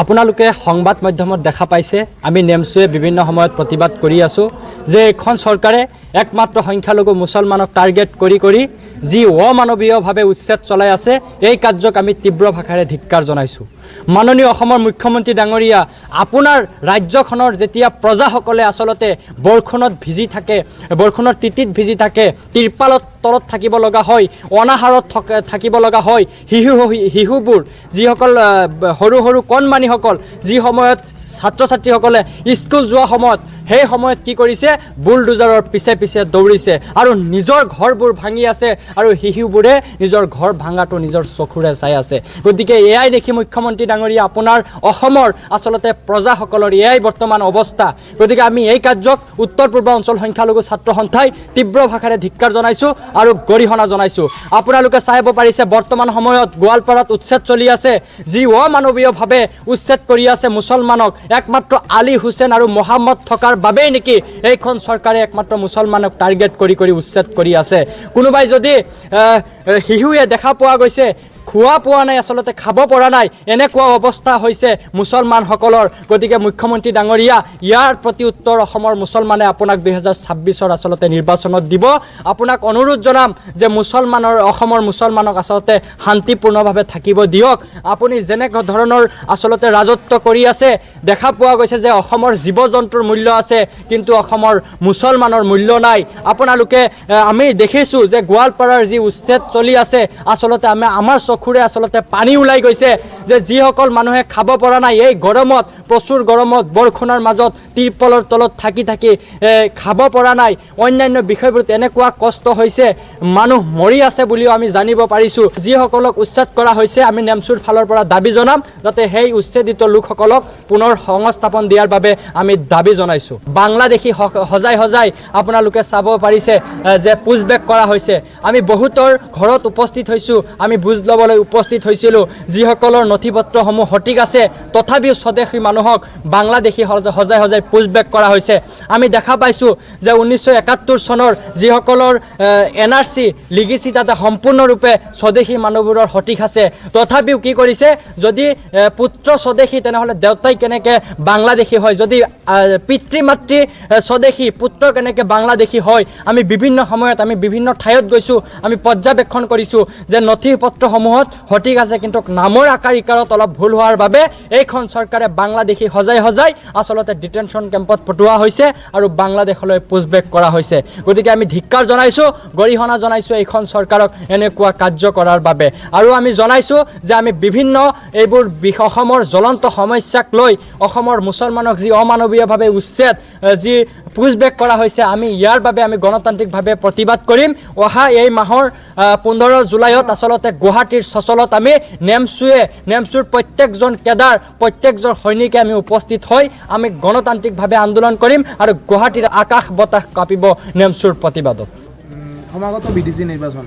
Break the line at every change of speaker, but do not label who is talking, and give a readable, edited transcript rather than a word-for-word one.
আপোনালোকে সংবাদ মাধ্যমত দেখা পাইছে আমি নেমচুৱে বিভিন্ন সময়ত প্ৰতিবাদ কৰি আছোঁ যে এখন চৰকাৰে একমাত্ৰ সংখ্যালঘু মুছলমানক টাৰ্গেট কৰি যি অমানৱীয়ভাৱে উচ্ছেদ চলাই আছে এই কাৰ্যক আমি তীব্ৰ ভাষাৰে ধিক্কাৰ জনাইছোঁ। মাননীয় অসমৰ মুখ্যমন্ত্ৰী ডাঙৰীয়া, আপোনাৰ ৰাজ্যখনৰ যেতিয়া প্ৰজাসকলে আচলতে বৰষুণত ভিজি থাকে, বৰষুণৰ তিতিত ভিজি থাকে, তিৰপালত তলত থাকিব লগা হয়, অনাহাৰত থাকিব লগা হয়, শিশুবোৰ যিসকল সৰু সৰু কণমানিসকল যি সময়ত ছাত্ৰ ছাত্ৰীসকলে স্কুল যোৱা সময়ত সেই সময়ত কি কৰিছে, বুলডোজাৰৰ পিছে পিছে দৌৰিছে আৰু নিজৰ ঘৰবোৰ ভাঙি আছে আৰু শিশুবোৰে নিজৰ ঘৰ ভাঙাটো নিজৰ চকুৰে চাই আছে। গতিকে এয়াই দেখি মুখ্যমন্ত্ৰী ডাঙৰীয়া, আপোনাৰ অসমৰ আচলতে প্ৰজাসকলৰ এয়াই বৰ্তমান অৱস্থা। গতিকে আমি এই কাৰ্যক উত্তৰ পূৰ্ব অঞ্চল সংখ্যালঘু ছাত্ৰ সন্থাই তীব্ৰ ভাষাৰে ধিক্কাৰ জনাইছোঁ আৰু গৰিহণা জনাইছোঁ। আপোনালোকে চাব পাৰিছে বৰ্তমান সময়ত গোৱালপাৰাত উচ্ছেদ চলি আছে, যি অমানৱীয়ভাৱে উচ্ছেদ কৰি আছে মুছলমানক। একমাত্ৰ আলী হুছেইন আৰু মহম্মদ থকাৰ বাবেই নেকি এইখন চৰকাৰে একমাত্ৰ মুছলমানক টাৰ্গেট কৰি উচ্ছেদ কৰি আছে। কোনোবাই যদি শিশুৱে দেখা পোৱা গৈছে খোৱা পোৱা নাই, আচলতে খাব পৰা নাই, এনেকুৱা অৱস্থা হৈছে মুছলমানসকলৰ। গতিকে মুখ্যমন্ত্ৰী ডাঙৰীয়া, ইয়াৰ প্ৰতি উত্তৰ অসমৰ মুছলমানে আপোনাক 2026 আচলতে নিৰ্বাচনত দিব। আপোনাক অনুৰোধ জনাম যে অসমৰ মুছলমানক আচলতে শান্তিপূৰ্ণভাৱে থাকিব দিয়ক। আপুনি যেনে ধৰণৰ আচলতে ৰাজত্ব কৰি আছে, দেখা পোৱা গৈছে যে অসমৰ জীৱ জন্তুৰ মূল্য আছে কিন্তু অসমৰ মুছলমানৰ মূল্য নাই। আপোনালোকে আমি দেখিছোঁ যে গোৱালপাৰাৰ যি উচ্ছেদ চলি আছে, আচলতে আমাৰ চকুৰে আচলতে পানী ওলাই গৈছে যে যিসকল মানুহে খাব পৰা নাই, এই গৰমত, প্ৰচুৰ গৰমত, বৰষুণৰ মাজত তিৰপলৰ তলত থাকি খাব পৰা নাই, অন্যান্য বিষয়বোৰত এনেকুৱা কষ্ট হৈছে, মানুহ মৰি আছে বুলিও আমি জানিব পাৰিছোঁ। যিসকলক উচ্ছেদ কৰা হৈছে, আমি নেমচুৰ ফালৰ পৰা দাবী জনাম যাতে সেই উচ্ছেদিত লোকসকলক পুনৰ সংস্থাপন দিয়াৰ বাবে আমি দাবী জনাইছোঁ। বাংলাদেশী সজাই আপোনালোকে চাব পাৰিছে যে পুছবেক কৰা হৈছে। আমি বহুতৰ ঘৰত উপস্থিত হৈছোঁ, আমি বুজ ল'বলৈ উপস্থিত হৈছিলোঁ যিসকলৰ নথি পত্ৰসমূহ সঠিক আছে, তথাপিও স্বদেশী মানুহক বাংলাদেশী সজাই পুছবেক কৰা হৈছে। আমি দেখা পাইছোঁ যে 1971 চনৰ যিসকলৰ NRC লিগিছি তাতে সম্পূৰ্ণৰূপে স্বদেশী মানুহবোৰৰ সঠিক আছে, তথাপিও কি কৰিছে, যদি পুত্ৰ স্বদেশী তেনেহ'লে দেউতাই কেনেকৈ বাংলাদেশী হয়, যদি পিতৃ মাতৃ স্বদেশী পুত্ৰ কেনেকৈ বাংলাদেশী হয়। আমি বিভিন্ন সময়ত আমি বিভিন্ন ঠাইত গৈছোঁ, আমি পৰ্যবেক্ষণ কৰিছোঁ যে নথি পত্ৰসমূহত সঠিক আছে কিন্তু নামৰ আকাৰ ইকাৰত অলপ ভুল হোৱাৰ বাবে এইখন চৰকাৰে বাংলাদেশী সজাই আচলতে ডিটেনশ্যন কেম্পত পঠোৱা হৈছে আৰু বাংলাদেশলৈ পুছবেক কৰা হৈছে। গতিকে আমি ধিক্কাৰ জনাইছোঁ, গৰিহণা জনাইছোঁ এইখন চৰকাৰক এনেকুৱা কাৰ্য কৰাৰ বাবে। আৰু আমি জনাইছোঁ যে আমি বিভিন্ন এইবোৰ অসমৰ জ্বলন্ত সমস্যাক লৈ অসমৰ মুছলমানক যি অমানৱীয়ভাৱে উচ্ছেদ, যি পুছবেক কৰা হৈছে, আমি ইয়াৰ বাবে আমি গণতান্ত্ৰিকভাৱে প্ৰতিবাদ কৰিম। অহা এই মাহৰ 15 জুলাইত আচলতে গুৱাহাটীৰ চচলত আমি নেমচুৰ প্ৰত্যেকজন কেডাৰ, প্ৰত্যেকজন সৈনিকে আমি উপস্থিত হৈ আমি গণতান্ত্ৰিকভাৱে আন্দোলন কৰিম আৰু গুৱাহাটীৰ আকাশ বতাহ কাঁপিব নেমচুৰ প্ৰতিবাদত।
সমাগত BDC নিৰ্বাচন